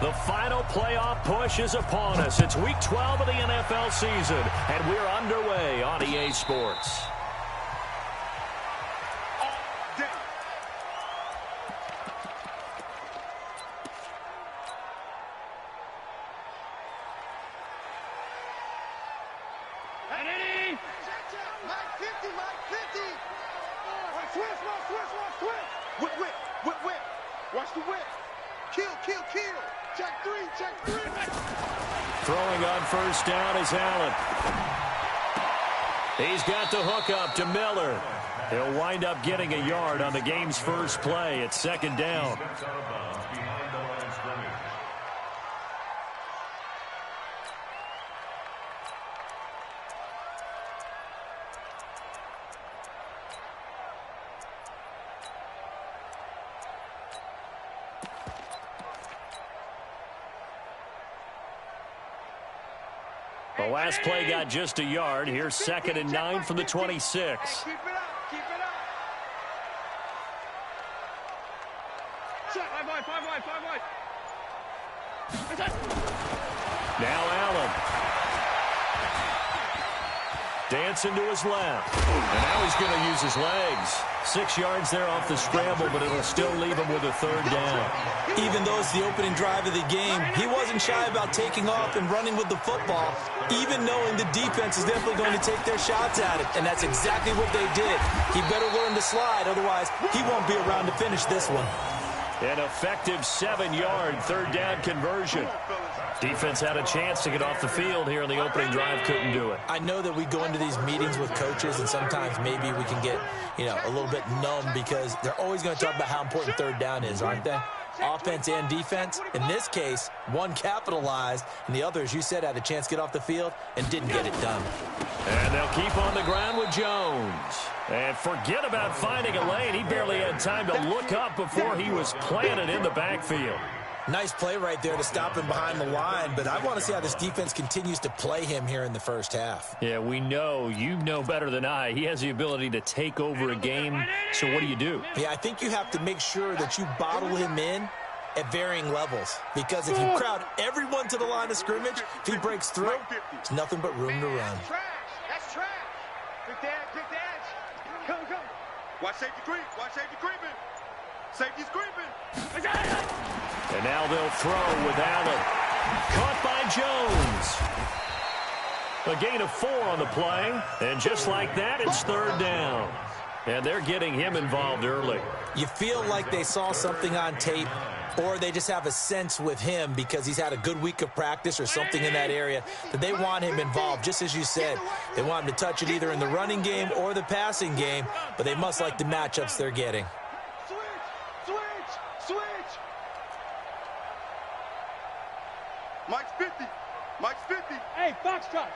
The final playoff push is upon us. It's Week 12 of the NFL season, and we're underway on EA Sports. Throwing on first down is Allen. He's got the hook up to Miller. He'll wind up getting a yard on the game's first play. It's second down. The last play got just a yard. Here's 2nd and 9 from the 26. Keep it up, keep it up. Check, 5 wide. Now Allen. Dancing to his left. And now he's going to use his legs. 6 yards there off the scramble, but it'll still leave him with a third down. Even though it's the opening drive of the game, he wasn't shy about taking off and running with the football, even knowing the defense is definitely going to take their shots at it. And that's exactly what they did. He better learn to slide, otherwise he won't be around to finish this one. An effective 7-yard third down conversion. Defense had a chance to get off the field here in the opening drive, couldn't do it. I know that we go into these meetings with coaches, and sometimes maybe we can get, a little bit numb because they're always going to talk about how important third down is, aren't they? Offense and defense. In this case, one capitalized, and the other, as you said, had a chance to get off the field and didn't get it done. And they'll keep on the ground with Jones. And forget about finding a lane. He barely had time to look up before he was planted in the backfield. Nice play right there to stop him behind the line, but I want to see how this defense continues to play him here in the first half. Yeah, we know. You know better than I. He has the ability to take over a game, so what do? Yeah, I think you have to make sure that you bottle him in at varying levels, because if you crowd everyone to the line of scrimmage, if he breaks through, it's nothing but room to run. That's trash. Pick the edge. Come. Watch safety creep. Safety's creeping. And now they'll throw with Allen. Caught by Jones. A gain of 4 on the play. And just like that, it's third down. And they're getting him involved early. You feel like they saw something on tape, or they just have a sense with him because he's had a good week of practice or something in that area that they want him involved. Just as you said, they want him to touch it either in the running game or the passing game, but they must like the matchups they're getting. Switch. Mike's 50. Hey, Foxtrot.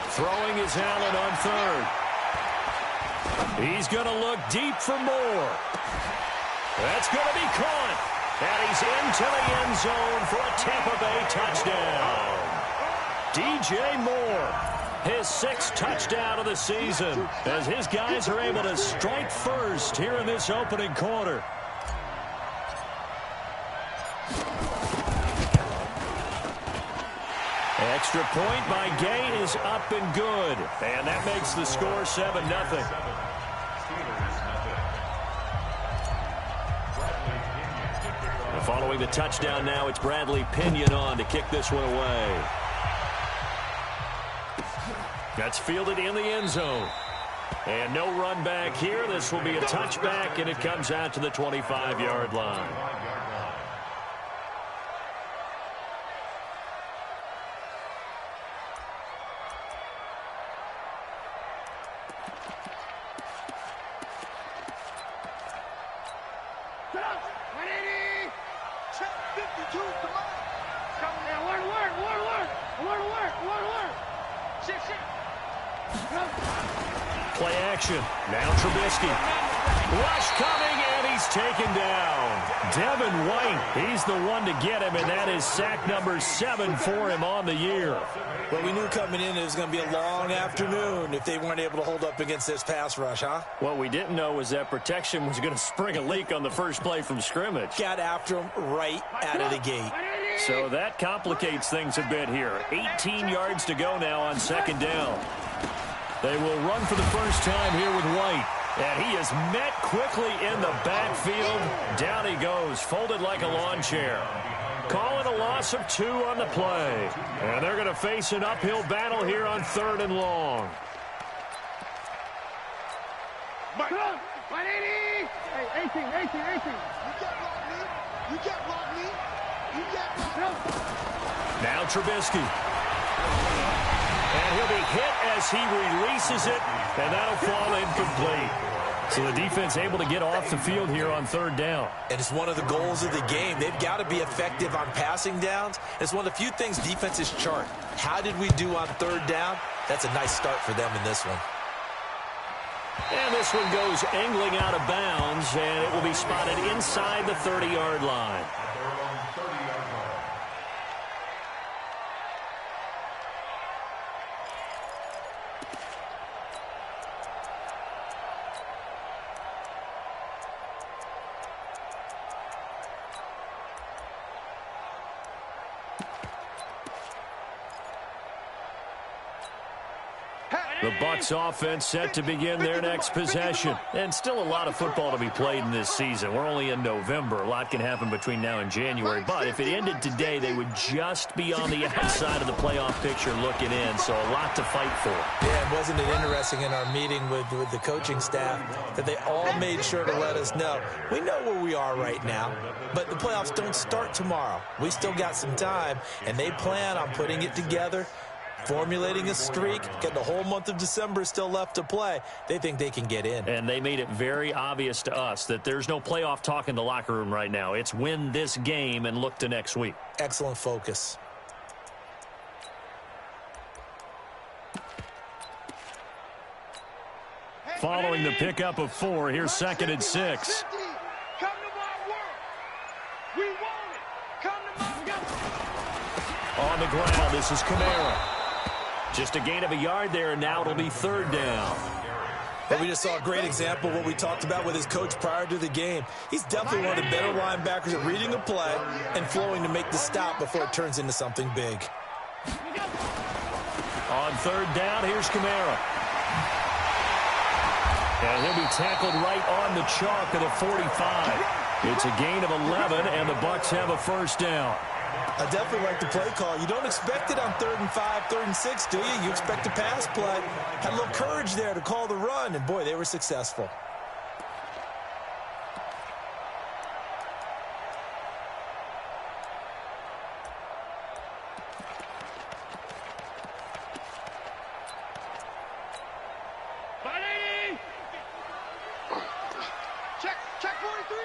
Throwing is Allen on third. He's going to look deep for more. That's going to be caught. And he's into the end zone for a Tampa Bay touchdown. DJ Moore, his 6th touchdown of the season, as his guys are able to strike first here in this opening quarter. Extra point by Gay is up and good. And that makes the score 7-0. Following the touchdown now, it's Bradley Pinion on to kick this one away. That's fielded in the end zone. And no run back here. This will be a touchback, and it comes out to the 25-yard line. Play action. Now Trubisky. Rush coming, and he's He's taken down. Devin White, he's the one to get him, and that is sack number 7 for him on the year. Well, we knew coming in it was going to be a long afternoon if they weren't able to hold up against this pass rush, huh? What we didn't know was that protection was going to spring a leak on the first play from scrimmage. Got after him right out of the gate. So that complicates things a bit here. 18 yards to go now on second down. They will run for the first time here with White. And he is met quickly in the backfield. Down he goes, folded like a lawn chair. Calling a loss of 2 on the play. And they're going to face an uphill battle here on 3rd and long. Come on, 180. Hey, 18. You can't block me. You can't block me. You can't block me. Now Trubisky. And he'll be hit as he releases it, and that'll fall incomplete. So the defense able to get off the field here on 3rd down. And it's one of the goals of the game. They've got to be effective on passing downs. It's one of the few things defenses chart. How did we do on 3rd down? That's a nice start for them in this one. And this one goes angling out of bounds, and it will be spotted inside the 30-yard line. The Bucs offense set to begin their next possession. And still a lot of football to be played in this season. We're only in November. A lot can happen between now and January. But if it ended today, they would just be on the outside of the playoff picture looking in. So a lot to fight for. Yeah, and wasn't it interesting in our meeting with the coaching staff that they all made sure to let us know, we know where we are right now, but the playoffs don't start tomorrow. We still got some time, and they plan on putting it together, formulating a streak, getting the whole month of December still left to play. They think they can get in. And they made it very obvious to us that there's no playoff talk in the locker room right now. It's win this game and look to next week. Excellent focus. Following the pickup of 4, here's 2nd and 6. Come to my world. We want it. Come to my... On the ground, this is Kamara. Just a gain of a yard there, and now it'll be 3rd down. But we just saw a great example of what we talked about with his coach prior to the game. He's definitely one of the better linebackers at reading a play and flowing to make the stop before it turns into something big. On 3rd down, here's Kamara. And he'll be tackled right on the chalk of the 45. It's a gain of 11, and the Bucs have a 1st down. I definitely like the play call. You don't expect it on 3rd and 5, 3rd and 6, do you? You expect a pass play. Had a little courage there to call the run, and boy, they were successful. Check 43.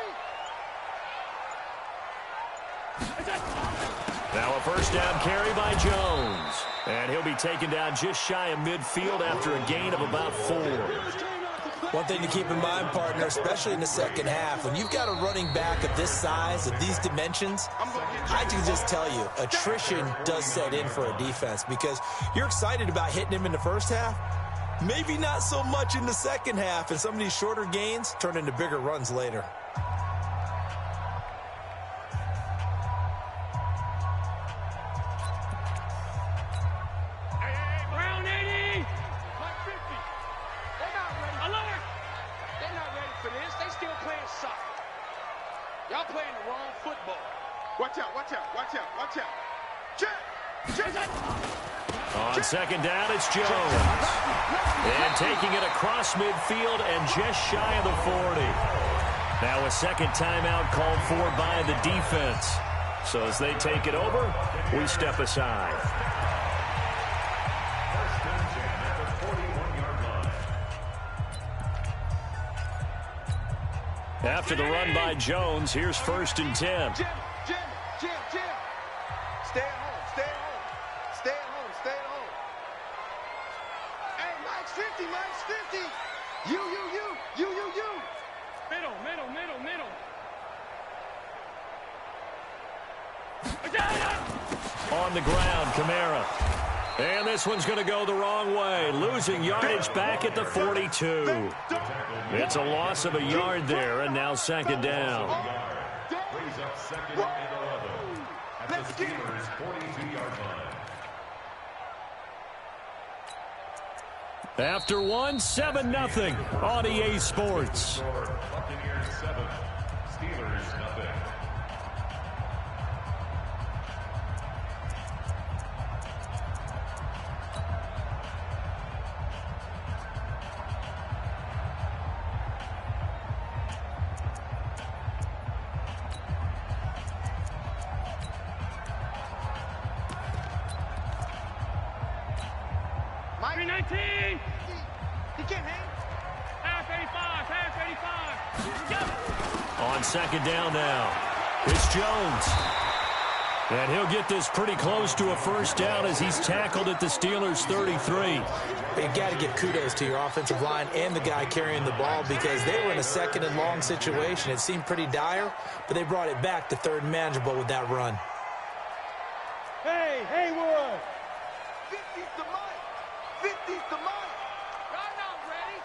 Now a 1st down carry by Jones. And he'll be taken down just shy of midfield after a gain of about 4. One thing to keep in mind, partner, especially in the second half, when you've got a running back of this size, of these dimensions, I can just tell you, attrition does set in for a defense because you're excited about hitting him in the first half, maybe not so much in the second half, and some of these shorter gains turn into bigger runs later. Y'all playing the wrong football. Watch out, watch out, watch out, watch out. Check. On 2nd down, it's Jones. And taking it across midfield and just shy of the 40. Now a 2nd timeout called for by the defense. So as they take it over, we step aside. After the run by Jones, here's 1st and 10. Jim. Stay at home. Hey, Mike's 50. You. Middle. On the ground, Kamara. And this one's going to go the wrong way, losing yardage back at the 42. It's a loss of a yard there, and now second down. Brings up second and 11 at the Steelers' 42-yard line. After one, 7-0 on EA Sports. Buccaneers 7, Steelers nothing. Mike 19. He can't hang. Half 85. Go. On second down now, it's Jones. And he'll get this pretty close to a first down as he's tackled at the Steelers' 33. You got to give kudos to your offensive line and the guy carrying the ball because they were in a second and long situation. It seemed pretty dire, but they brought it back to third and manageable with that run. Hey, Haywood. 50's the mic. 50's the mic. Y'all not ready.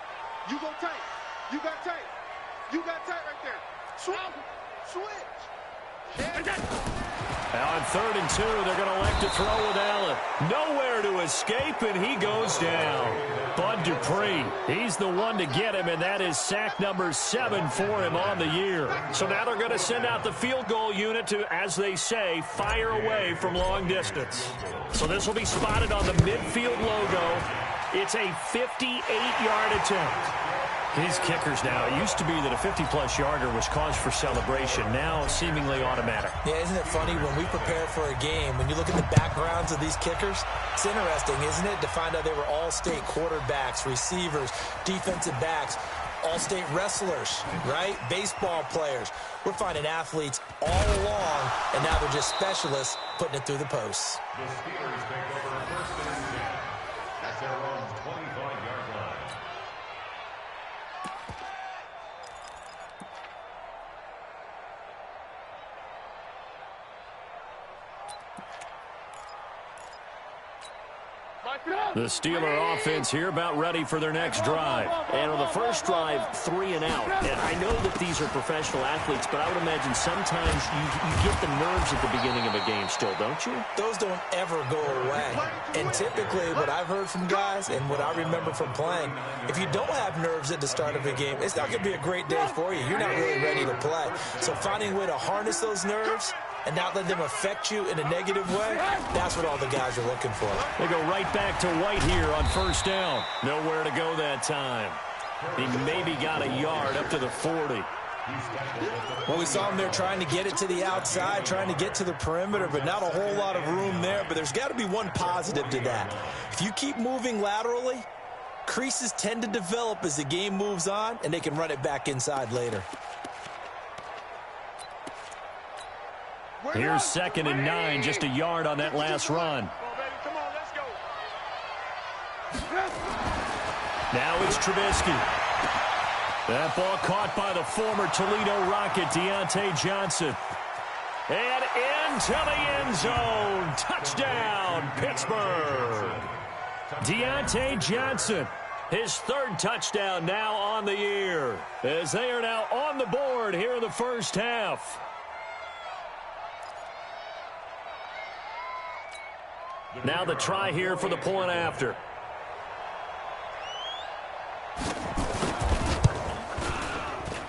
You go tight. You got tight. You got tight right there. Switch. Now on 3rd and 2, they're going to elect to throw with Allen. Nowhere to escape, and he goes down. Bud Dupree, he's the one to get him, and that is sack number 7 for him on the year. So now they're going to send out the field goal unit to, as they say, fire away from long distance. So this will be spotted on the midfield logo. It's a 58-yard attempt. His kickers now, it used to be that a 50-plus yarder was cause for celebration. Now seemingly automatic. Yeah, isn't it funny when we prepare for a game, when you look at the backgrounds of these kickers, it's interesting, isn't it, to find out they were all-state quarterbacks, receivers, defensive backs, all-state wrestlers, right? Baseball players. We're finding athletes all along, and now they're just specialists putting it through the posts. The Steelers take over 1st and 10 at their own 25-yard line. The Steeler offense here about ready for their next drive. And on the first drive, 3 and out. And I know that these are professional athletes, but I would imagine sometimes you get the nerves at the beginning of a game still, don't you? Those don't ever go away. And typically what I've heard from guys and what I remember from playing, if you don't have nerves at the start of a game, it's not going to be a great day for you. You're not really ready to play. So finding a way to harness those nerves and not let them affect you in a negative way, that's what all the guys are looking for. They go right back to White here on first down. Nowhere to go that time. He maybe got a yard up to the 40. Well, we saw him there trying to get it to the outside, trying to get to the perimeter, but not a whole lot of room there. But there's got to be one positive to that. If you keep moving laterally, creases tend to develop as the game moves on, and they can run it back inside later. Here's 2nd and 9, just a yard on that last run. Come on, let's go. Now it's Trubisky. That ball caught by the former Toledo Rocket, Deontay Johnson. And into the end zone. Touchdown, Pittsburgh. Deontay Johnson, his 3rd touchdown now on the year, as they are now on the board here in the first half. Now the try here for the point after.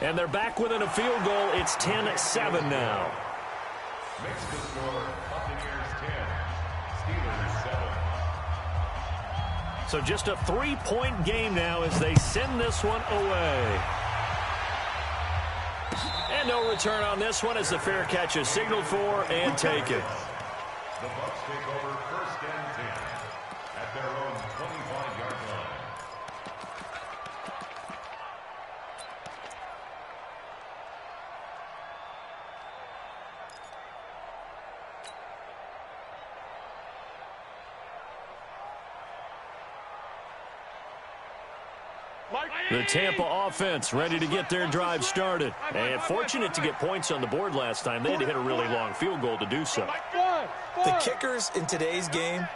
And they're back within a field goal. It's 10-7 now. Makes the score Buccaneers 10, Steelers 7. So just a 3-point game now as they send this one away. And no return on this one as the fair catch is signaled for and taken. The Bucs take over 1st and 10 at their own 25-yard line. The Tampa offense ready to get their drive started. And fortunate to get points on the board last time. They had to hit a really long field goal to do so. The kickers in today's game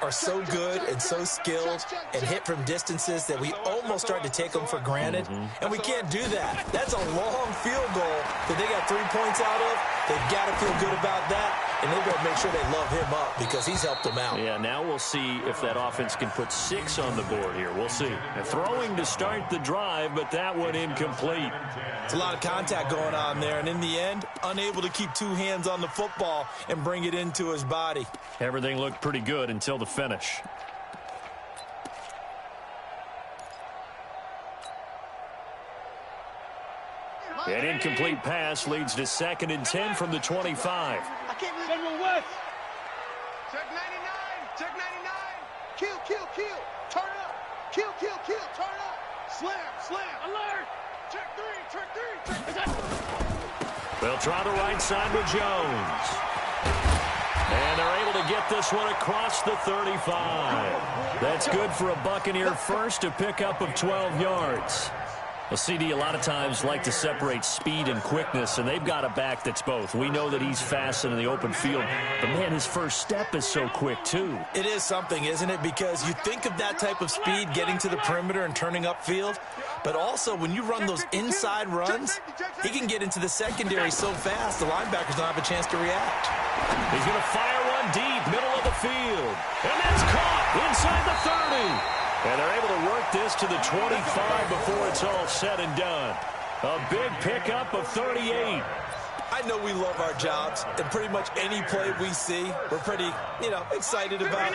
are so good and so skilled and hit from distances that we almost start to take them for granted. And we can't do that. That's a long field goal that they got 3 points out of. They've got to feel good about that. And they've got to make sure they love him up because he's helped them out. Yeah, now we'll see if that offense can put 6 on the board here. We'll see. And throwing to start the drive, but that one incomplete. It's a lot of contact going on there. And in the end, unable to keep 2 hands on the football and bring it into his body. Everything looked pretty good until the finish. An incomplete pass leads to 2nd and 10 from the 25. Check 99. Check 99. Kill. Turn up. Kill. Turn up. Slam. Alert. Check 3. They'll try the right side with Jones. And they're able to get this one across the 35. That's good for a Buccaneer first, a pickup of 12 yards. Well, CD, a lot of times like to separate speed and quickness, and they've got a back that's both. We know that he's fast in the open field, but, man, his first step is so quick, too. It is something, isn't it? Because you think of that type of speed getting to the perimeter and turning upfield, but also when you run those inside runs, he can get into the secondary so fast the linebackers don't have a chance to react. He's going to fire one deep, middle of the field, and that's caught inside the 30. And they're able to work this to the 25 before it's all said and done. A big pickup of 38. I know we love our jobs, and pretty much any play we see, we're pretty, excited about.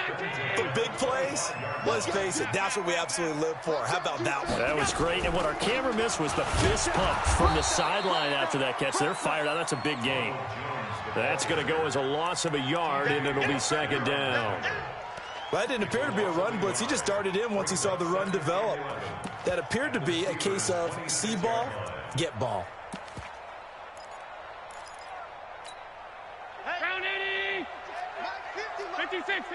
The big plays, let's face it, that's what we absolutely live for. How about that one? That was great, and what our camera missed was the fist pump from the sideline after that catch. They're fired out. That's a big gain. That's going to go as a loss of a yard, and it'll be 2nd down. Well, that didn't appear to be a run blitz. He just darted in once he saw the run develop. That appeared to be a case of see ball, get ball. Round 80. 56.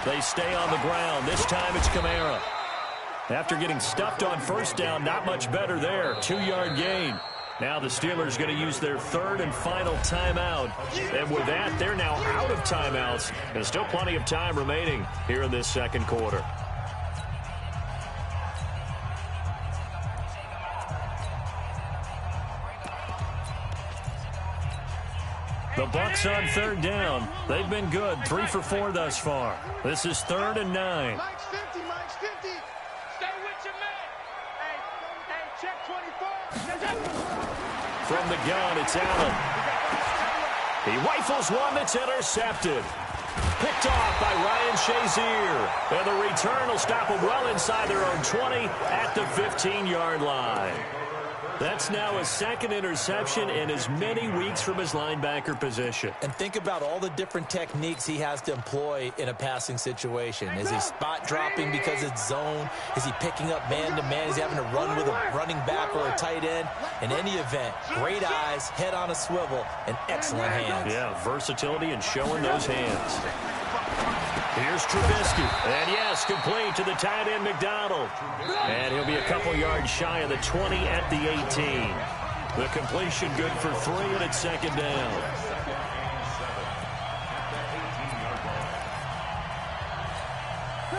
They stay on the ground. This time it's Kamara. After getting stuffed on first down, not much better there. 2-yard gain. Now the Steelers going to use their 3rd and final timeout. And with that, they're now out of timeouts. And still plenty of time remaining here in this 2nd quarter. The Bucs on 3rd down. They've been good. 3 for 4 thus far. This is 3rd and 9. Mike's 50. Stay with your man. Hey, check 24. From the gun, it's Allen. He rifles one that's intercepted. Picked off by Ryan Shazier. And the return will stop them well inside their own 20 at the 15-yard line. That's now his 2nd interception in as many weeks from his linebacker position. And think about all the different techniques he has to employ in a passing situation. Is he spot dropping because it's zone? Is he picking up man-to-man? Is he having to run with a running back or a tight end? In any event, great eyes, head on a swivel, and excellent hands. Yeah, versatility and showing those hands. Here's Trubisky. And yes, complete to the tight end, McDonald. And he'll be a couple yards shy of the 20 at the 18. The completion good for 3, and it's 2nd down.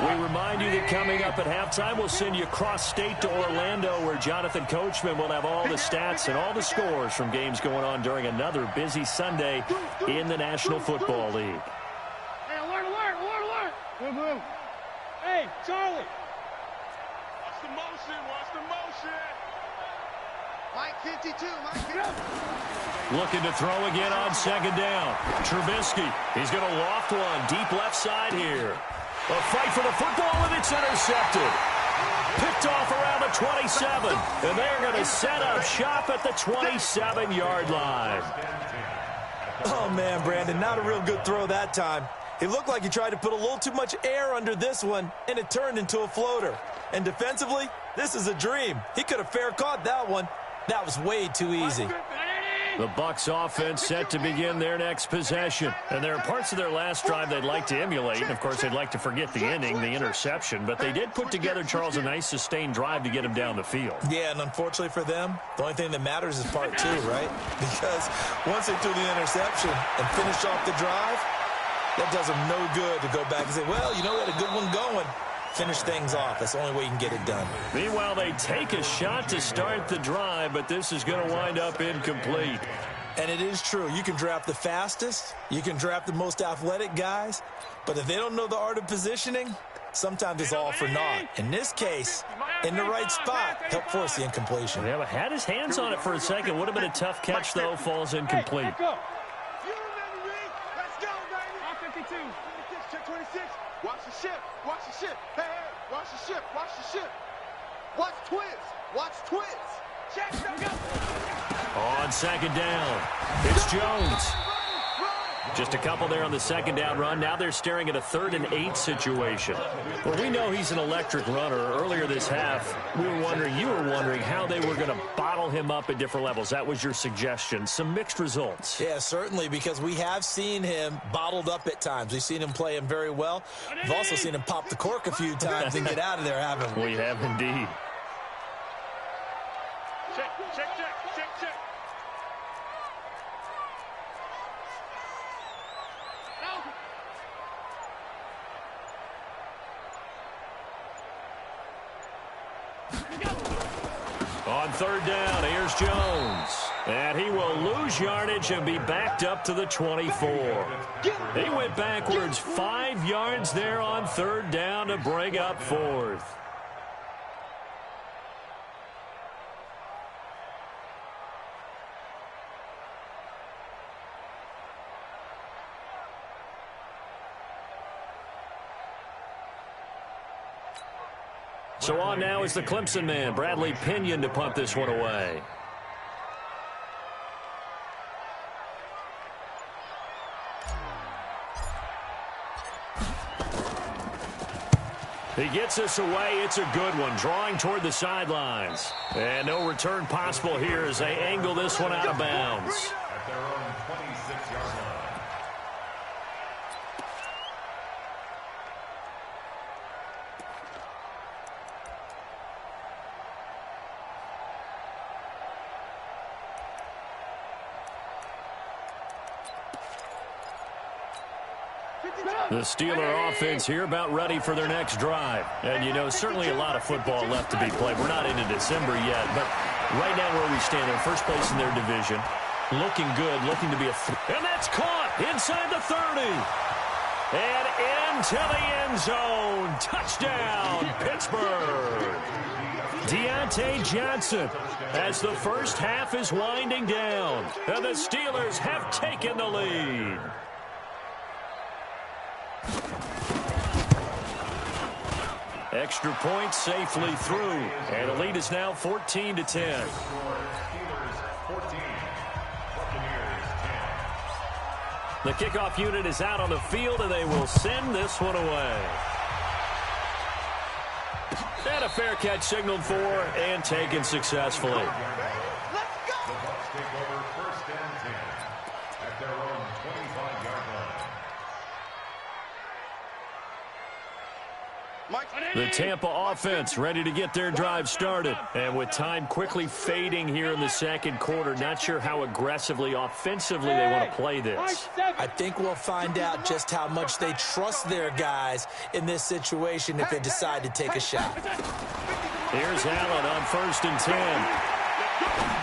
We remind you that coming up at halftime, we'll send you cross-state to Orlando, where Jonathan Coachman will have all the stats and all the scores from games going on during another busy Sunday in the National Football League. Alert. Hey, Charlie. Watch the motion. Mike 52. Looking to throw again on 2nd down. Trubisky, he's going to loft one deep left side here. A fight for the football, and it's intercepted. Picked off around the 27, and they're going to set up shop at the 27-yard line. Oh, man, Brandon, not a real good throw that time. It looked like he tried to put a little too much air under this one, and it turned into a floater. And defensively, this is a dream. He could have fair caught that one. That was way too easy. The Bucs offense set to begin their next possession. And there are parts of their last drive they'd like to emulate. And, of course, they'd like to forget the ending, the interception. But they did put together, Charles, a nice sustained drive to get him down the field. Yeah, and unfortunately for them, the only thing that matters is part 2, right? Because once they threw the interception and finished off the drive, that does them no good to go back and say, well, you know, we had a good one going. Finish things off. That's the only way you can get it done. Meanwhile, they take a shot to start the drive, but this is going to wind up incomplete. And it is true. You can draft the fastest. You can draft the most athletic guys. But if they don't know the art of positioning, sometimes it's all for naught. In this case, in the right spot, help force the incompletion. Yeah, but had his hands on it for a second. Would have been a tough catch, though. Falls incomplete. Let's go, baby. 52. Check 26. Watch the ship. Watch the ship. Hey, hey. Watch the ship. Watch the ship. Watch twins. Watch twins. Check. Go. On second down, it's Jones. Just a couple there on the second down run. Now they're staring at a 3rd and 8 situation. Well, we know he's an electric runner. Earlier this half, you were wondering how they were going to bottle him up at different levels. That was your suggestion. Some mixed results. Yeah, certainly, because we have seen him bottled up at times. We've seen him play him very well. We've also seen him pop the cork a few times and get out of there, haven't we? We have indeed. Check. On 3rd down, here's Jones. And he will lose yardage and be backed up to the 24. He went backwards 5 yards there on 3rd down to bring up 4th. So on now is the Clemson man, Bradley Pinion, to punt this one away. He gets us away. It's a good one, drawing toward the sidelines. And no return possible here as they angle this one out of bounds. At their own 26-yard line. The Steeler offense here about ready for their next drive. And, you know, certainly a lot of football left to be played. We're not into December yet, but right now where we stand, in first place in their division, looking good, looking to be a and that's caught inside the 30. And into the end zone. Touchdown, Pittsburgh. Deontay Johnson as the first half is winding down. And the Steelers have taken the lead. Extra point safely through. And the lead is now 14-10. Steelers 14, Buccaneers 10. The kickoff unit is out on the field, and they will send this one away. And a fair catch signaled for and taken successfully. Let's go. The Bucs take over 1st and 10 at their own 25-yard line. The Tampa offense ready to get their drive started. And with time quickly fading here in the second quarter, not sure how aggressively, offensively they want to play this. I think we'll find out just how much they trust their guys in this situation if they decide to take a shot. Here's Allen on 1st and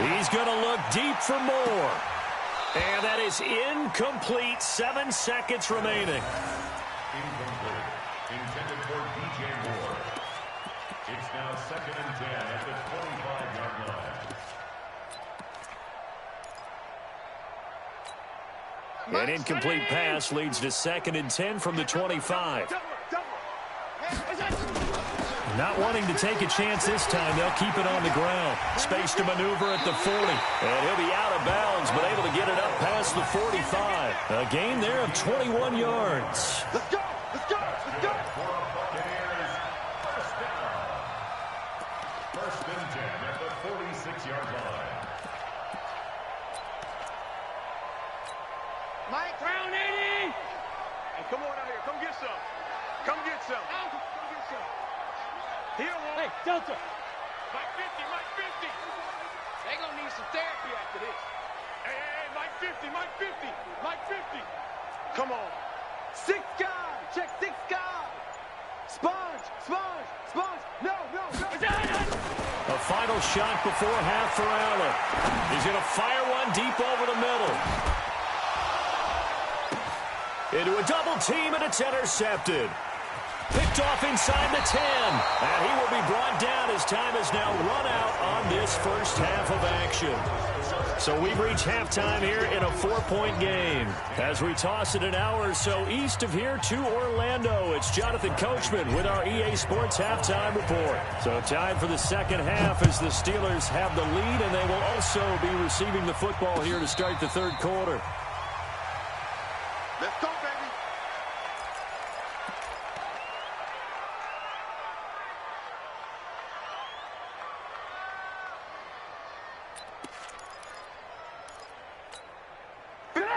10. He's going to look deep for more. And that is incomplete. 7 seconds remaining. Incomplete. Intended for DJ Moore. It's now 2nd and 10 at the 25-yard line. An incomplete pass leads to 2nd and 10 from the 25. Not wanting to take a chance this time, they'll keep it on the ground. Space to maneuver at the 40. And he'll be out of bounds, but able to get it up past the 45. A gain there of 21 yards. Let's go. Let's go. Let's go. For Buccaneers, 1st down. 1st and 10 at the 46-yard line. Come on out here. Come get some. Come get some. Come get some. Here, one. Hey, Delta. Mike 50, Mike 50. They gonna need some therapy after this. Hey, Mike 50, Mike 50, Mike 50. Come on. 6 guys. Check 6 guys. Sponge, sponge, sponge. No. A final shot before half for Allen. He's going to fire one deep over the middle. Into a double team, and it's intercepted. Picked off inside the 10. And he will be brought down as time has now run out on this first half of action. So we've reached halftime here in a 4-point game. As we toss it an hour or so east of here to Orlando, it's Jonathan Coachman with our EA Sports Halftime Report. So time for the second half as the Steelers have the lead, and they will also be receiving the football here to start the third quarter. Let's go, baby.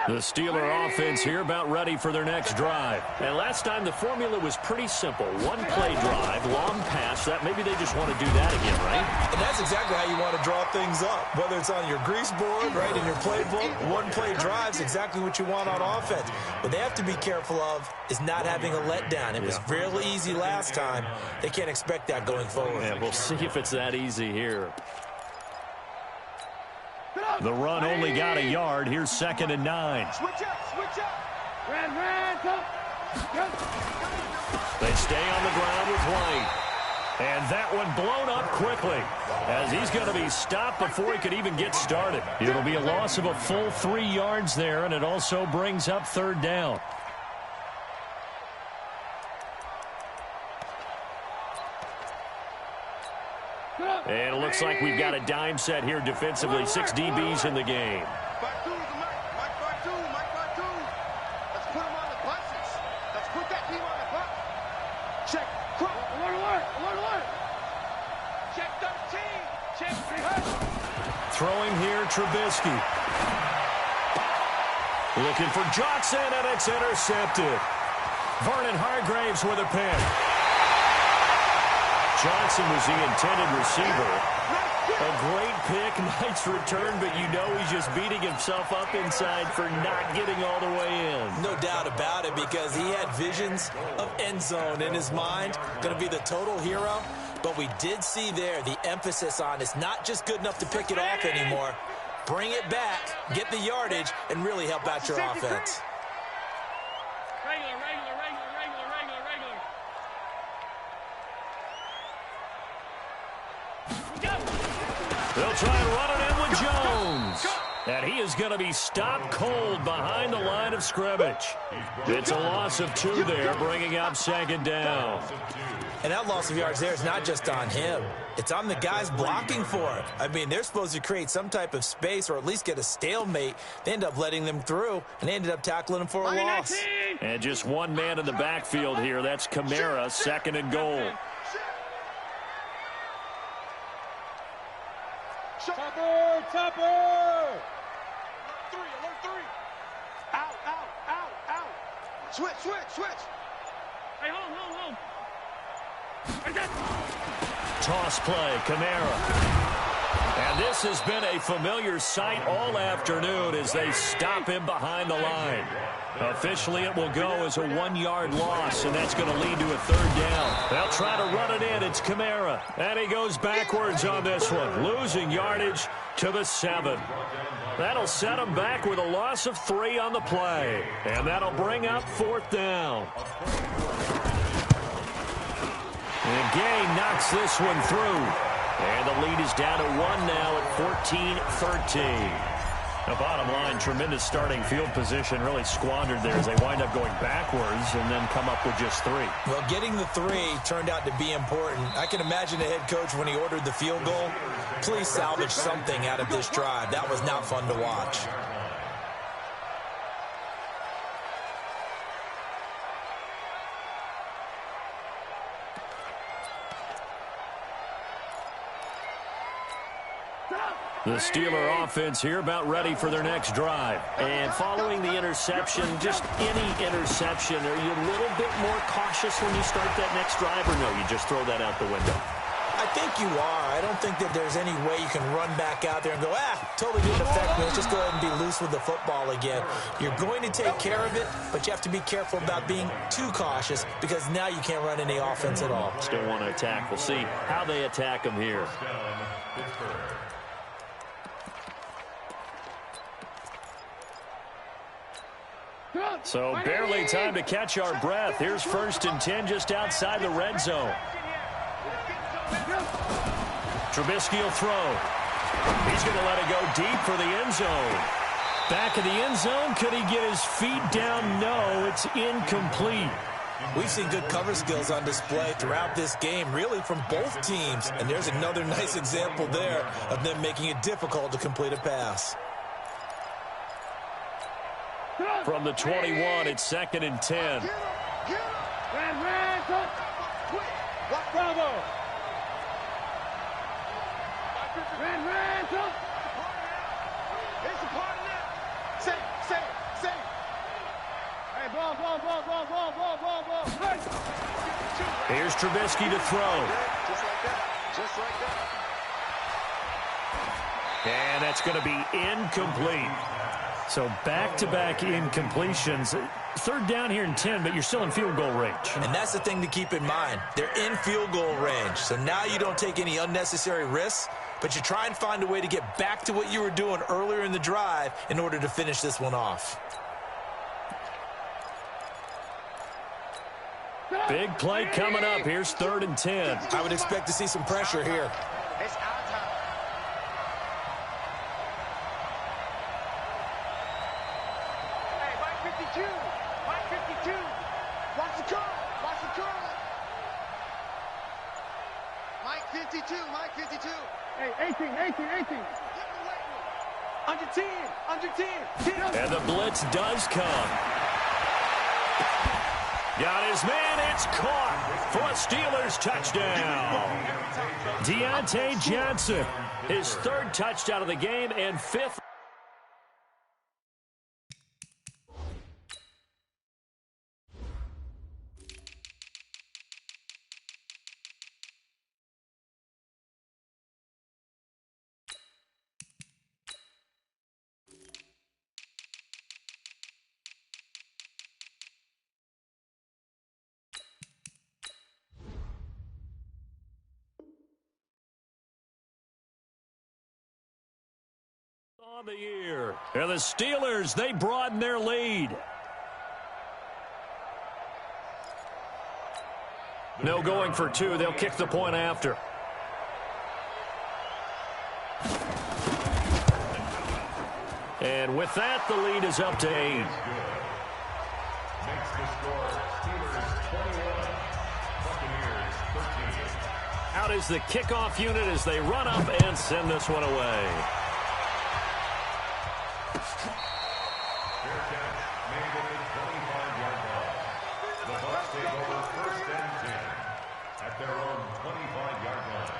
The Steeler offense here about ready for their next drive. And last time the formula was pretty simple. One play drive, long pass. That maybe they just want to do that again, right? And that's exactly how you want to draw things up. Whether it's on your grease board, right, in your playbook, one play drive's exactly what you want on offense. What they have to be careful of is not having a letdown. It was fairly easy last time. They can't expect that going forward. Yeah, we'll see if it's that easy here. The run only got a yard. Here's 2nd and 9. Switch up, switch up. Ran, go. They stay on the ground with White. And that one blown up quickly as he's going to be stopped before he could even get started. It'll be a loss of a full 3 yards there, and it also brings up 3rd down. And it looks like we've got a dime set here defensively. 6 DBs in the game. 5-2 is the Mike. Mike 5-2, Mike 5-2. Let's put him on the buses. Let's put that team on the bus. Check. Alert. Check 13. Check 300. Throwing here, Trubisky. Looking for Johnson, and it's intercepted. Vernon Hargraves with a pick. Johnson was the intended receiver. A great pick, nice return, but you know he's just beating himself up inside for not getting all the way in. No doubt about it, because he had visions of end zone in his mind. Going to be the total hero. But we did see there the emphasis on it's not just good enough to pick it off anymore. Bring it back, get the yardage, and really help out your offense. Regular. They'll try and run it in with Jones. And he is going to be stopped cold behind the line of scrimmage. It's a loss of 2 there, bringing up 2nd down. And that loss of yards there is not just on him. It's on the guys blocking for it. I mean, they're supposed to create some type of space or at least get a stalemate. They end up letting them through, and they ended up tackling them for a loss. And just one man in the backfield here. That's Kamara, 2nd and goal. Topper! Alert 3. Out. Switch. Hey, hold. Toss play, Kamara. And this has been a familiar sight all afternoon as they stop him behind the line. Officially, it will go as a 1-yard loss, and that's going to lead to a 3rd down. They'll try to run it in. It's Kamara. And he goes backwards on this one, losing yardage to the 7. That'll set him back with a loss of 3 on the play. And that'll bring up 4th down. And Gay knocks this one through. And the lead is down to 1 now at 14-13. The bottom line, tremendous starting field position, really squandered there as they wind up going backwards and then come up with just 3. Well, getting the 3 turned out to be important. I can imagine the head coach when he ordered the field goal. Please salvage something out of this drive. That was not fun to watch. The Steeler offense here about ready for their next drive. And following the interception, just any interception, are you a little bit more cautious when you start that next drive, or no, you just throw that out the window? I think you are. I don't think that there's any way you can run back out there and go, totally didn't affect me. Let's just go ahead and be loose with the football again. You're going to take care of it, but you have to be careful about being too cautious because now you can't run any offense at all. Still want to attack. We'll see how they attack them here. So barely time to catch our breath. Here's 1st and 10 just outside the red zone. Trubisky will throw. He's going to let it go deep for the end zone. Back of the end zone. Could he get his feet down? No, it's incomplete. We've seen good cover skills on display throughout this game, really from both teams. And there's another nice example there of them making it difficult to complete a pass. From the 21, it's 2nd and 10. Bravo. It's a part of that. Say. Hey, ball. Here's Trubisky to throw. Just like that. And that's going to be incomplete. So back-to-back incompletions. 3rd down here and 10, but you're still in field goal range. And that's the thing to keep in mind. They're in field goal range. So now you don't take any unnecessary risks, but you try and find a way to get back to what you were doing earlier in the drive in order to finish this one off. Big play coming up. Here's 3rd and 10. I would expect to see some pressure here. It's our time. Hey, Mike 52. Watch the curl. Mike 52. Hey, 18. Under 10. And the blitz does come. Got his man. It's caught for a Steelers touchdown. Deontay Johnson, his 3rd touchdown of the game and 5th. On the year. And the Steelers, they broaden their lead. No going for 2. They'll kick the point after. And with that, the lead is up to 8. Makes the score Steelers 21, Buccaneers 13. Out is the kickoff unit as they run up and send this one away. Fair catch made at the 25-yard line. The Bucs take over 1st and 10 at their own 25-yard line.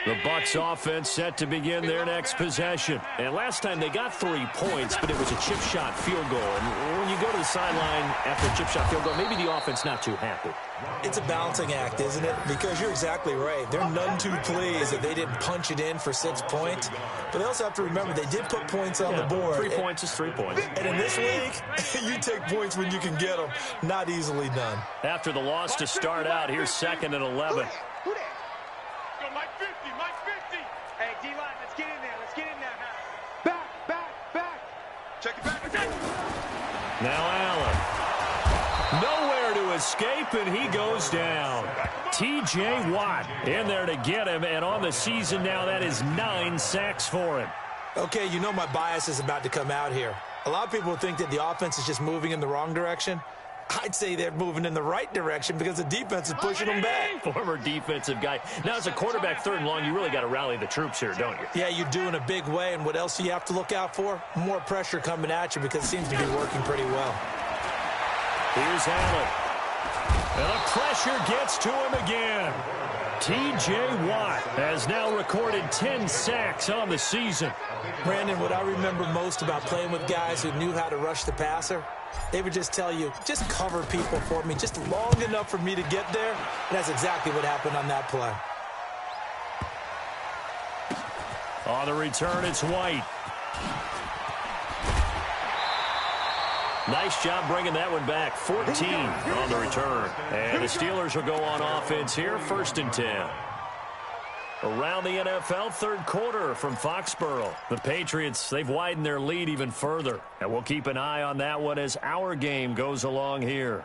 The Bucs offense set to begin their next possession. And last time they got 3 points, but it was a chip shot field goal. And when you go to the sideline after a chip shot field goal, maybe the offense not too happy. It's a balancing act, isn't it? Because you're exactly right. They're none too pleased that they didn't punch it in for 6 points. But they also have to remember they did put points on the board. 3 points is 3 points. And in this league, you take points when you can get them. Not easily done. After the loss to start out, here's 2nd and 11. Who that? Go Mike 50. Hey, D-line, let's get in there now. Back. Check it back. Now Allen. Nowhere to escape, and he goes down. T.J. Watt in there to get him, and on the season now, that is 9 sacks for him. Okay, my bias is about to come out here. A lot of people think that the offense is just moving in the wrong direction. I'd say they're moving in the right direction because the defense is pushing them back. Former defensive guy. Now, as a quarterback, 3rd and long, you really got to rally the troops here, don't you? Yeah, you do in a big way. And what else do you have to look out for? More pressure coming at you because it seems to be working pretty well. Here's Allen. And the pressure gets to him again. T.J. Watt has now recorded 10 sacks on the season. Brandon, what I remember most about playing with guys who knew how to rush the passer, they would just tell you, just cover people for me, just long enough for me to get there. And that's exactly what happened on that play. On the return, it's White. Nice job bringing that one back. 14 on the return. And the Steelers will go on offense here, 1st and 10. Around the NFL, 3rd quarter from Foxborough. The Patriots, they've widened their lead even further. And we'll keep an eye on that one as our game goes along here.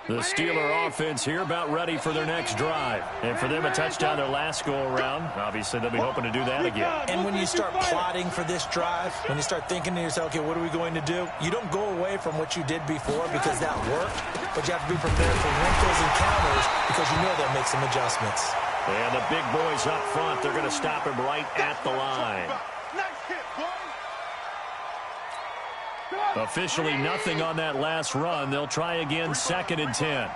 The Steeler offense here about ready for their next drive. And for them, a touchdown their last go-around. Obviously, they'll be hoping to do that again. And when you start plotting for this drive, when you start thinking to yourself, okay, what are we going to do? You don't go away from what you did before because that worked, but you have to be prepared for wrinkles and counters because you know they'll make some adjustments. And the big boys up front, they're going to stop him right at the line. Officially nothing on that last run. They'll try again, 2nd and 10.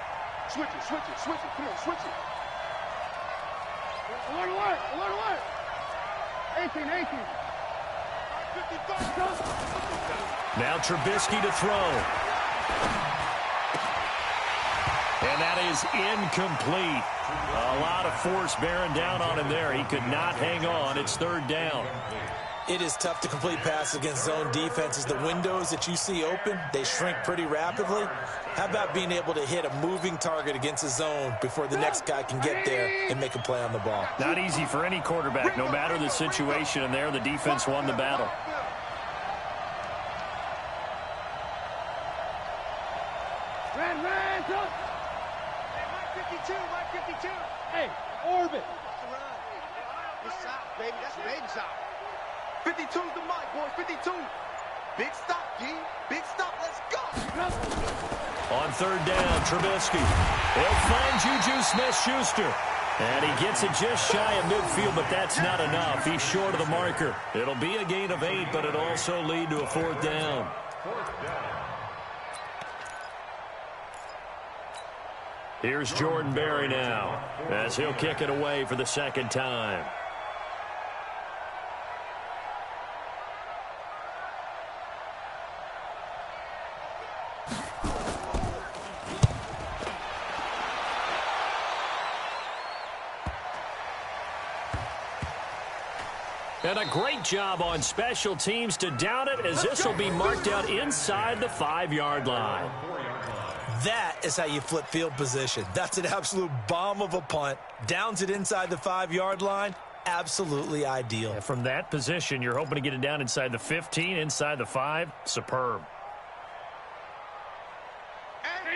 Switch it. Come on, switch it. Alert. 18. Now Trubisky to throw. And that is incomplete. A lot of force bearing down on him there. He could not hang on. It's 3rd down. It is tough to complete passes against zone defenses. The windows that you see open, they shrink pretty rapidly. How about being able to hit a moving target against a zone before the next guy can get there and make a play on the ball? Not easy for any quarterback, no matter the situation, and there the defense won the battle. Ran, up. Mike 52. Hey, orbit. It's out, baby. That's Ravens out. 52's the mic, boys. 52. Big stop, G. Big stop. Let's go. On 3rd down, Trubisky. He'll find Juju Smith-Schuster. And he gets it just shy of midfield, but that's not enough. He's short of the marker. It'll be a gain of 8, but it'll also lead to a 4th down. Here's Jordan Berry now, as he'll kick it away for the 2nd time. And a great job on special teams to down it, as this will be marked out inside the 5-yard line. That is how you flip field position. That's an absolute bomb of a punt. Downs it inside the 5-yard line. Absolutely ideal. And from that position, you're hoping to get it down inside the 15, inside the 5. Superb.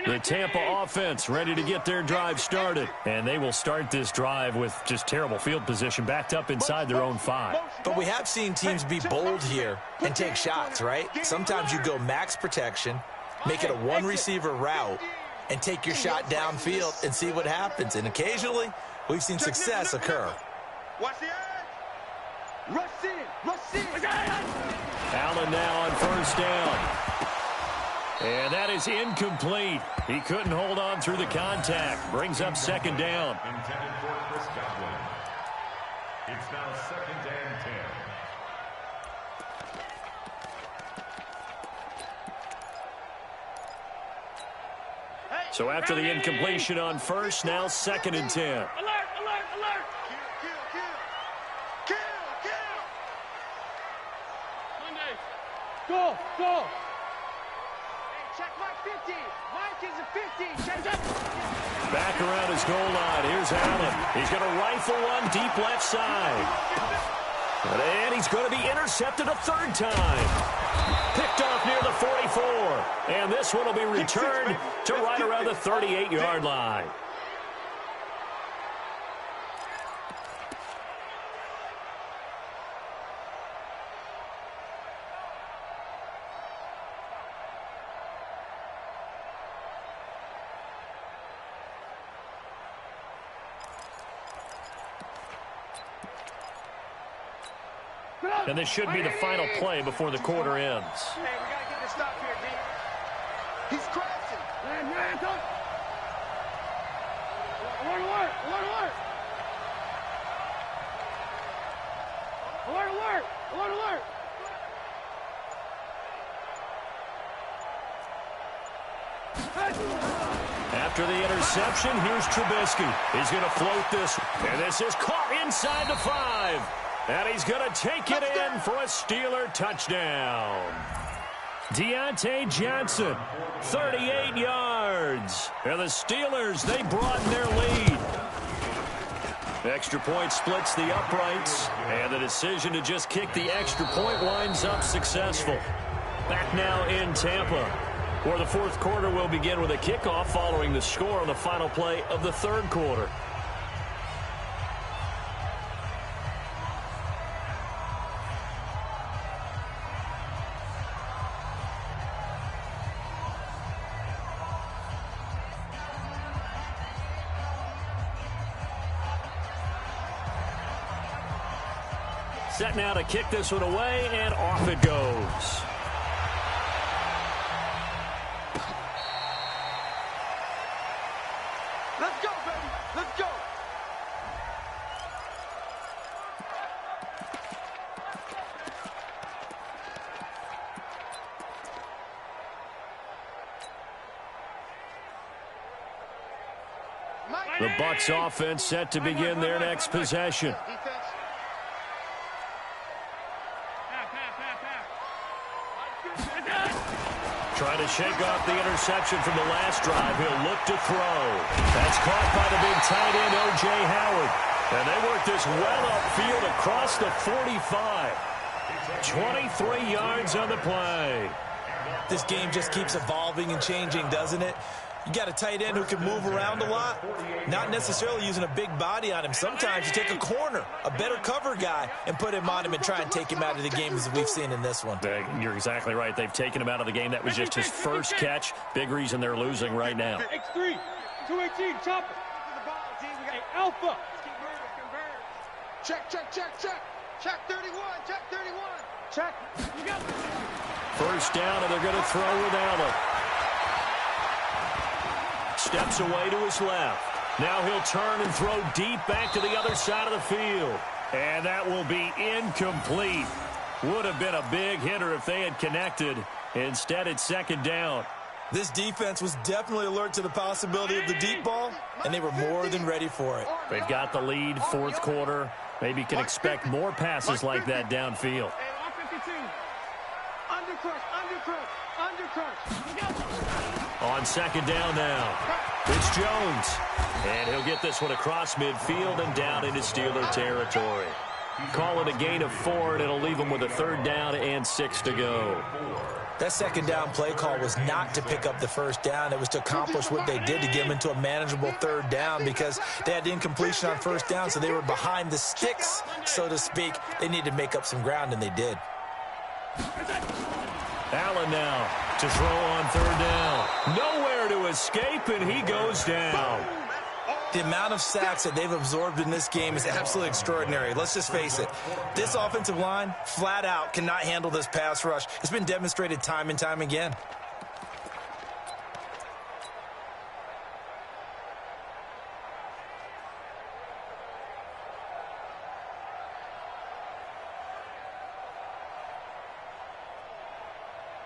The Tampa offense ready to get their drive started. And they will start this drive with just terrible field position, backed up inside their own 5. But we have seen teams be bold here and take shots, right? Sometimes you go max protection, make it a one-receiver route, and take your shot downfield and see what happens. And occasionally, we've seen success occur. Watch the edge. Rush in. Allen now on 1st down. And that is incomplete. He couldn't hold on through the contact. Brings up 2nd down. Intended for Chris Godwin. It's now 2nd and 10. So after the incompletion on 1st, now 2nd and 10. Alert! Kill. Monday. Go. Hey, check Mike 50. Mike is a 50. Check that. Back around his goal line. Here's Allen. He's going to rifle one deep left side. And he's going to be intercepted a third time. Picked off near the 44. And this one will be returned to right around the 38-yard line. And this should be the final play before the quarter ends. Hey, we got to get this stop here, D. He's crashing. Man, don't. Alert, alert, alert, alert. Alert, alert, alert, alert. After the interception, here's Trubisky. He's going to float this. And this is caught inside the 5. And he's going to take it in for a Steeler touchdown. Deontay Johnson, 38 yards. And the Steelers, they broaden their lead. Extra point splits the uprights. And the decision to just kick the extra point winds up successful. Back now in Tampa, where the fourth quarter will begin with a kickoff following the score on the final play of the third quarter. Set now to kick this one away, and off it goes. Let's go, baby. Let's go. The Bucs offense set to begin their next possession. Trying to shake off the interception from the last drive. He'll look to throw. That's caught by the big tight end, O.J. Howard. And they work this well upfield across the 45. 23 yards on the play. This game just keeps evolving and changing, doesn't it? You got a tight end who can move around a lot, not necessarily using a big body on him. Sometimes you take a corner, a better cover guy, and put him on him and try and take him out of the game as we've seen in this one. You're exactly right. They've taken him out of the game. That was just his first catch. Big reason they're losing right now. X3, 218, chopper. Hey, Alpha. Check, check, check, check. Check 31, check 31. Check. You got it. First down, and they're going to throw with Allen. Steps away to his left. Now he'll turn and throw deep back to the other side of the field. And that will be incomplete. Would have been a big hitter if they had connected. Instead, it's second down. This defense was definitely alert to the possibility of the deep ball, and they were more than ready for it. They've got the lead, fourth quarter. Maybe can expect more passes like that downfield. On second down now, it's Jones. And he'll get this one across midfield and down into Steeler territory. Call it a gain of 4, and it'll leave them with a third down and 6 to go. That second down play call was not to pick up the first down. It was to accomplish what they did to get them into a manageable third down because they had incompletion on first down, so they were behind the sticks, so to speak. They needed to make up some ground, and they did. Allen now to throw on third down. Nowhere to escape, and he goes down. The amount of sacks that they've absorbed in this game is absolutely extraordinary. Let's just face it. This offensive line, flat out, cannot handle this pass rush. It's been demonstrated time and time again.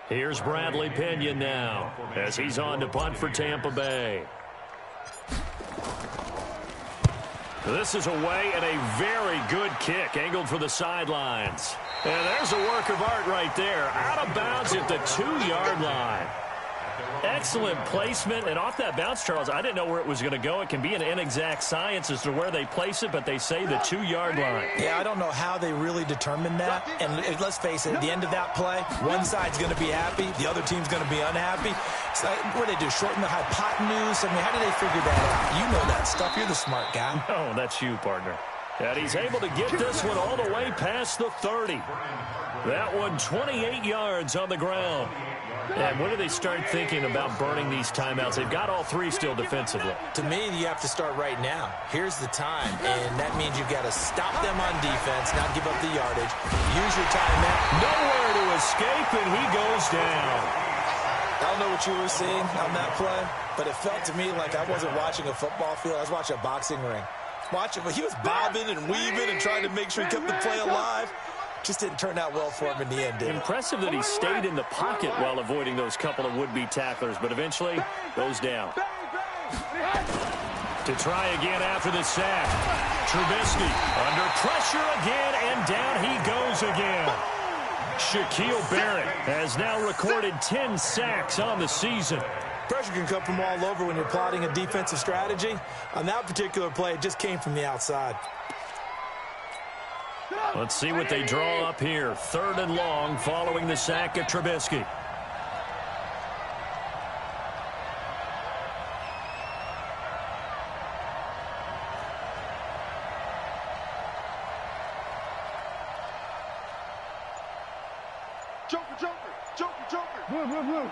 Here's Bradley Pinion now as he's on to punt for Tampa Bay. This is away and a very good kick angled for the sidelines. And there's a work of art right there. Out of bounds at the 2-yard line. Excellent placement, and off that bounce, Charles, I didn't know where it was going to go. It can be an inexact science as to where they place it, but they say the 2-yard line. Yeah, I don't know how they really determined that. And let's face it, at the end of that play, one side's going to be happy, the other team's going to be unhappy. So what do they do, shorten the hypotenuse? I mean, how do they figure that out? You know that stuff. You're the smart guy. Oh, that's you, partner. And he's able to get this one all the way past the 30. That one 28 yards on the ground. And when do they start thinking about burning these timeouts? They've got all 3 still defensively. To me, you have to start right now. Here's the time, and that means you've got to stop them on defense, not give up the yardage. Use your timeout. Nowhere to escape, and he goes down. I don't know what you were seeing on that play, but it felt to me like I wasn't watching a football field. I was watching a boxing ring. He was bobbing and weaving and trying to make sure he kept the play alive. Just didn't turn out well for him in the end, did it? Impressive that he stayed in the pocket while avoiding those couple of would-be tacklers, but eventually goes down. To try again after the sack. Trubisky under pressure again, and down he goes again. Shaquille Barrett has now recorded 10 sacks on the season. Pressure can come from all over when you're plotting a defensive strategy. On that particular play, it just came from the outside. Let's see what they draw up here. 3rd and long following the sack of Trubisky. Joker, Joker, Joker, Joker. Blue, blue, blue.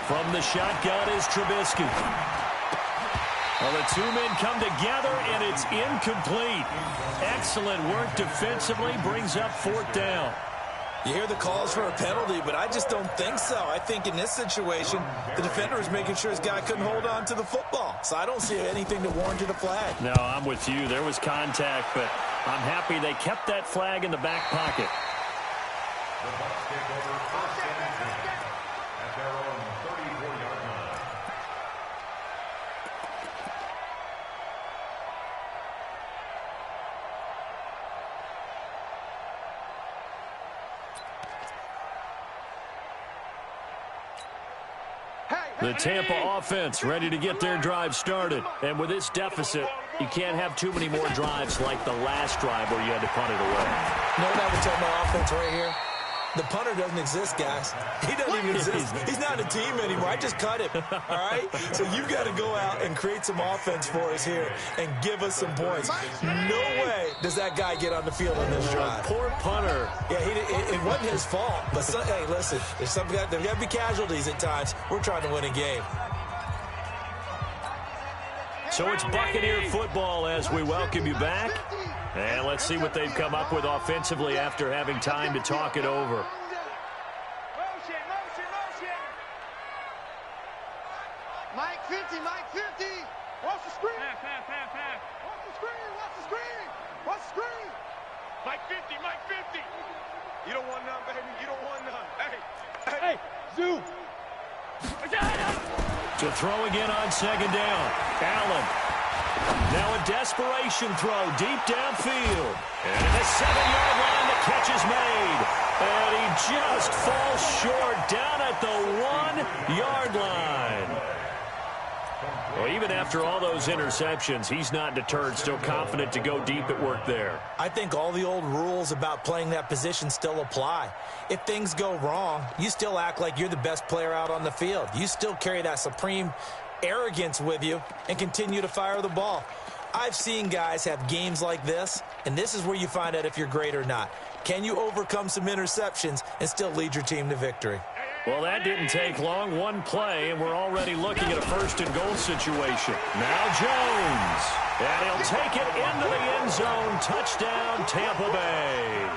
From the shotgun is Trubisky. Well, the 2 men come together, and it's incomplete. Excellent work defensively, brings up 4th down. You hear the calls for a penalty, but I just don't think so. I think in this situation, the defender is making sure his guy couldn't hold on to the football. So I don't see anything to warrant a flag. No, I'm with you. There was contact, but I'm happy they kept that flag in the back pocket. The Bucs take over 1st and 10 at their own 34-yard line. The Tampa offense ready to get their drive started. And with this deficit, you can't have too many more drives like the last drive where you had to punt it away. You know what I would tell my offense right here? The punter doesn't exist, guys. He doesn't even exist. He's not a team anymore. I just cut him, all right? So you've got to go out and create some offense for us here and give us some points. No way does that guy get on the field on this drive. Poor punter. Yeah, it wasn't his fault. But, hey, listen, there's got to be casualties at times. We're trying to win a game. So it's Buccaneer football as we welcome you back. And let's see what they've come up with offensively after having time to talk it over. Motion, motion, motion. Mike 50, Mike 50. Watch the screen. Pass. Watch the screen, watch the screen. Watch the screen. Mike 50, Mike 50. You don't want none, baby. You don't want none. Hey, Zoo. To throw again on 2nd down. Allen. Now a desperation throw deep downfield. And at the 7-yard line, the catch is made. And he just falls short down at the 1-yard line. Well, even after all those interceptions, he's not deterred, still confident to go deep at work there. I think all the old rules about playing that position still apply. If things go wrong, you still act like you're the best player out on the field. You still carry that supreme arrogance with you and continue to fire the ball. I've seen guys have games like this, and this is where you find out if you're great or not. Can you overcome some interceptions and still lead your team to victory? Well, that didn't take long. One play, and we're already looking at a 1st and goal situation. Now Jones, and he'll take it into the end zone. Touchdown, Tampa Bay.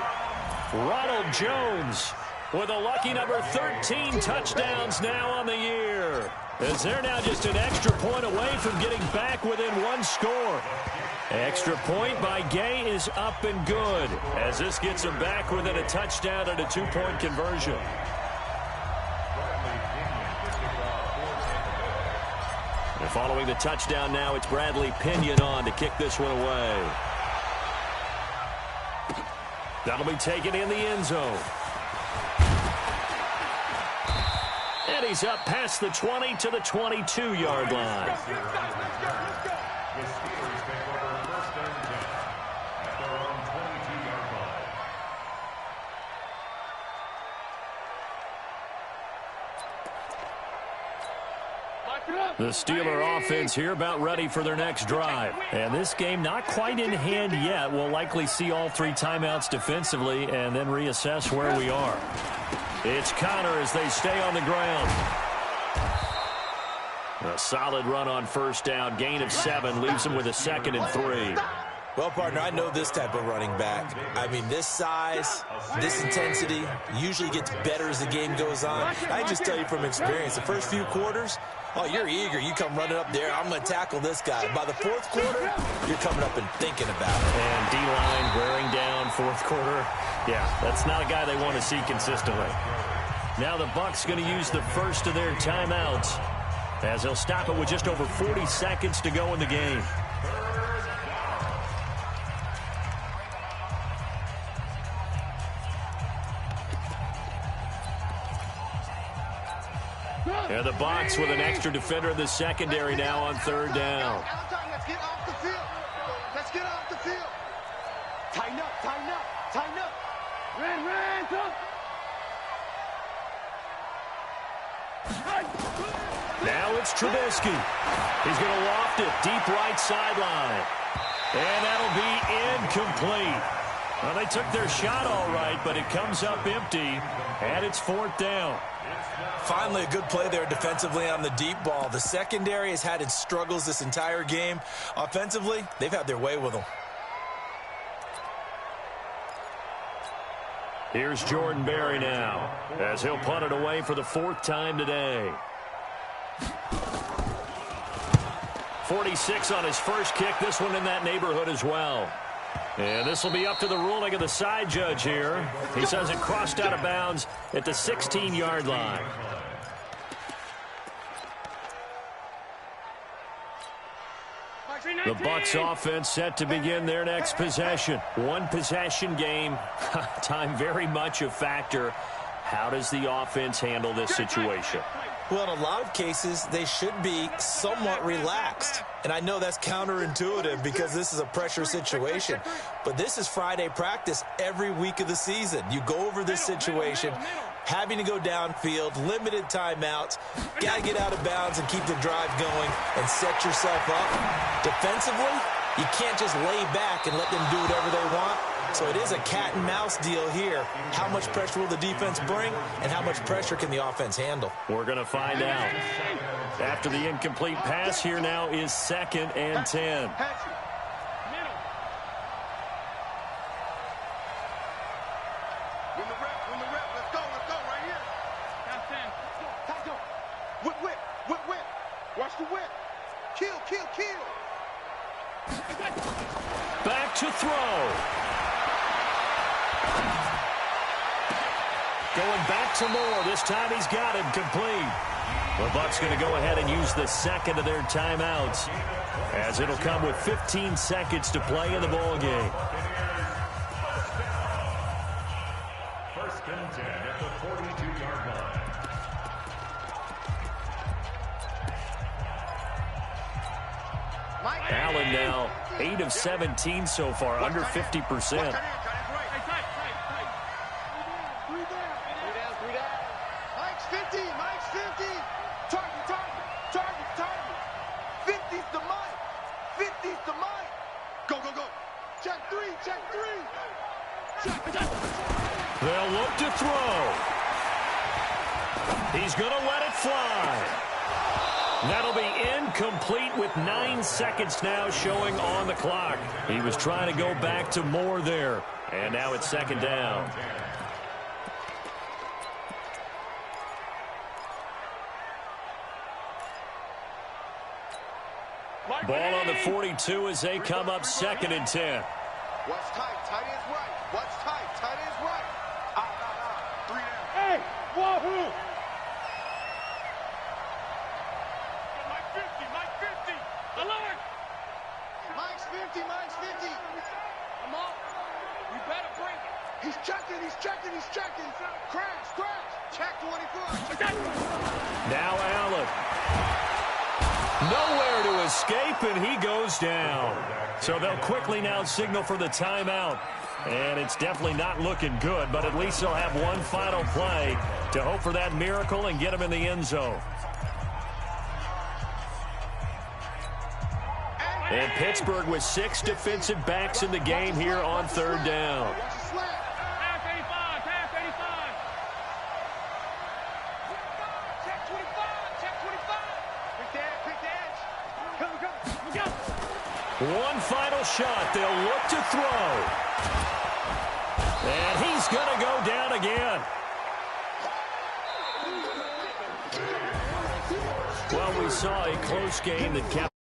Ronald Jones with a lucky number 13 touchdowns now on the year, as they're now just an extra point away from getting back within 1 score. Extra point by Gay is up and good, as this gets them back within a touchdown and a 2-point conversion. And following the touchdown now, it's Bradley Pinion on to kick this one away. That'll be taken in the end zone. And he's up past the 20 to the 22-yard line. The Steelers take over first and 10 at their own 22-yard line. The Steeler offense here about ready for their next drive. And this game not quite in hand yet. We'll likely see all 3 timeouts defensively and then reassess where we are. It's Connor as they stay on the ground. A solid run on first down. Gain of 7 leaves them with a 2nd and 3. Well, partner, I know this type of running back. I mean, this size, this intensity usually gets better as the game goes on. I just tell you from experience, the first few quarters, oh, you're eager. You come running up there. I'm going to tackle this guy. By the 4th quarter, you're coming up and thinking about it. And D-line wearing down 4th quarter. Yeah, that's not a guy they want to see consistently. Now the Bucs going to use the first of their timeouts as they'll stop it with just over 40 seconds to go in the game. And the Bucs with an extra defender in the secondary now on 3rd down. Let's get off the field. Let's get off the field. Tighten up, tighten up, tighten up. Ran, come. Now it's Trubisky. He's going to loft it deep right sideline. And that'll be incomplete. Well, they took their shot all right, but it comes up empty, and it's 4th down. Finally, a good play there defensively on the deep ball. The secondary has had its struggles this entire game. Offensively, they've had their way with them. Here's Jordan Berry now, as he'll punt it away for the 4th time today. 46 on his first kick. This one in that neighborhood as well. And this will be up to the ruling of the side judge here. He says it crossed out of bounds at the 16-yard line. The Bucs offense set to begin their next possession. One possession game. Time very much a factor. How does the offense handle this situation? Well, in a lot of cases, they should be somewhat relaxed. And I know that's counterintuitive because this is a pressure situation. But this is Friday practice every week of the season. You go over this situation, having to go downfield, limited timeouts, got to get out of bounds and keep the drive going and set yourself up. Defensively, you can't just lay back and let them do whatever they want. So it is a cat and mouse deal here. How much pressure will the defense bring, and how much pressure can the offense handle? We're going to find out. After the incomplete pass, here now is 2nd and 10. Win the rep. Let's go right here. Whip. Watch the whip. Kill. Back to throw. Going back to Moore. This time he's got him complete. The Bucs going to go ahead and use the 2nd of their timeouts, as it'll come with 15 seconds to play in the ball game. First and 10 at the 42-yard line. Allen now 8 of 17 so far, under 50%. Mike's 50. Target. 50's the Mike. 50's the Mike. Go. Check three. They'll look to throw. He's going to let it fly. That'll be incomplete with 9 seconds now showing on the clock. He was trying to go back to Moore there. And now it's 2nd down. Ball on the 42 as they come up 2nd and 10. What's tight? Tight is right. What's tight? Tight is right. 3 down. Hey, Wahoo! Mike 50. Alert! Mike's 50. Come on. You better bring it. He's checking. Crash. Check 24. Now Allen. Nowhere to escape, and he goes down. So they'll quickly now signal for the timeout. And it's definitely not looking good, but at least they'll have one final play to hope for that miracle and get him in the end zone. And Pittsburgh with 6 defensive backs in the game here on third down. One final shot. They'll look to throw. And he's going to go down again. Well, we saw a close game that kept